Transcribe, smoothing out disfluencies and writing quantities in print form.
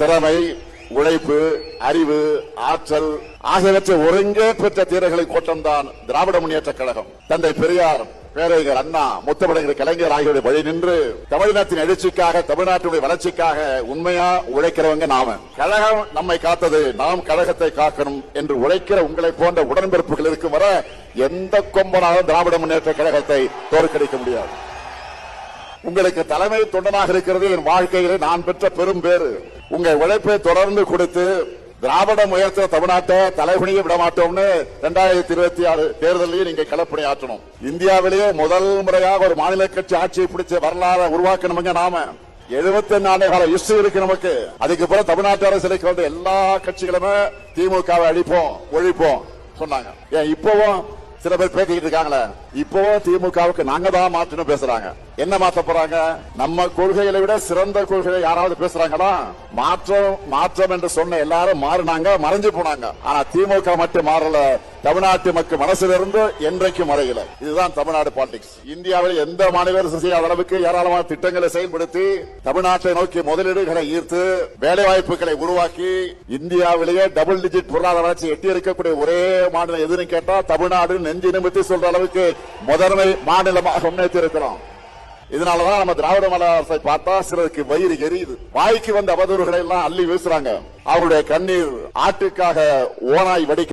திறமை, உழைப்பு, அறிவு, ஆற்றல் ஆகியவற்றை ஒருங்கே பெற்ற தீரர்களின் கூட்டம்தான் திராவிட முன்னேற்ற கழகம். தந்தை பெரியார், பேரறிஞர் அண்ணா, முத்தமிழர் கலைஞர் ஆகியோருடைய வழி நின்று தமிழினத்தின் எழுச்சிக்காக, தமிழ்நாட்டுடைய வளர்ச்சிக்காக உண்மையா உழைக்கிறவங்க நாம. கழகம் நம்மை காத்தது, நாம் கழகத்தை காக்கணும் என்று உழைக்கிற உங்களை போன்ற உடன்பிறப்புகள் இருக்கும் வர எந்த கொம்பனாலும் திராவிட முன்னேற்ற கழகத்தை தோற்கடிக்க முடியாது. உங்களுக்கு தலைமை தொண்டனாக இருக்கிறது என் வாழ்க்கையிலே நான் பெற்ற பெரும் பேறு. உங்கள் உழைப்பை தொடர்ந்து கொடுத்து திராவிடம் உயர்த்த தமிழ்நாட்டை தலைகுனிய விட மாட்டோம்னு 2026 தேர்தலையும் நீங்க களப்பணி ஆற்றணும். இந்தியாவிலேயே முதல் முறையாக ஒரு மாநில கட்சி ஆட்சியை பிடிச்ச வரலாறு உருவாக்கணுங்க நாம. 75 ஆண்டு கால ஹிஸ்டரி இருக்கு நமக்கு. அதுக்கு பிறகு தமிழ்நாட்டு அரசியலுக்கு வந்து எல்லா கட்சிகளுமே திமுகவை அழிப்போம், ஒழிப்போம் சொன்னாங்க. ஏன் இப்பவும் சில பேர் பேசிக்கிட்டு இருக்காங்களே, இப்பவும் திமுகவுக்கு நாங்க தான் மாற்றணும் பேசுறாங்க. என்ன மாற்ற போறாங்க? நம்ம கொள்கைகளை விட சிறந்த கொள்கையை யாராவது பேசுறாங்களா? மாற்றம் என்று சொன்ன எல்லாரும் மாறினாங்க, மறைஞ்சு போனாங்க. ஆனா திமுக மட்டும் மாறல. தமிழ்நாட்டு மக்கள் மனசுல இருந்து என்றைக்கும் மறையல. இதுதான் தமிழ்நாடு பாலிடிக்ஸ். இந்தியாவில் எந்த மாநில அரசு செய்யாத அளவுக்கு ஏராளமான திட்டங்களை செயல்படுத்தி தமிழ்நாட்டை நோக்கி முதலீடுகளை ஈர்த்து வேலை வாய்ப்புகளை உருவாக்கி இந்தியாவிலேயே டபுள் டிஜிட் பொருளாதார வளர்ச்சி எட்டி இருக்கக்கூடிய ஒரே மாநிலம் எதுன்னு கேட்டா தமிழ்நாடு நெஞ்சு நிமித்தி சொல்ற அளவுக்கு முதன்மை மாநிலமாக முன்னேற்றி இருக்கிறோம். இதனாலதான் நம்ம திராவிட மாடல் அரசை பார்த்தா சிலருக்கு வயிறு எரியுது. வாய்க்கு வந்த அவதூறுகளை எல்லாம் அள்ளி வீசுறாங்க. அவருடைய கண்ணீர் ஆட்டுக்காக ஓனாய் வடிக்க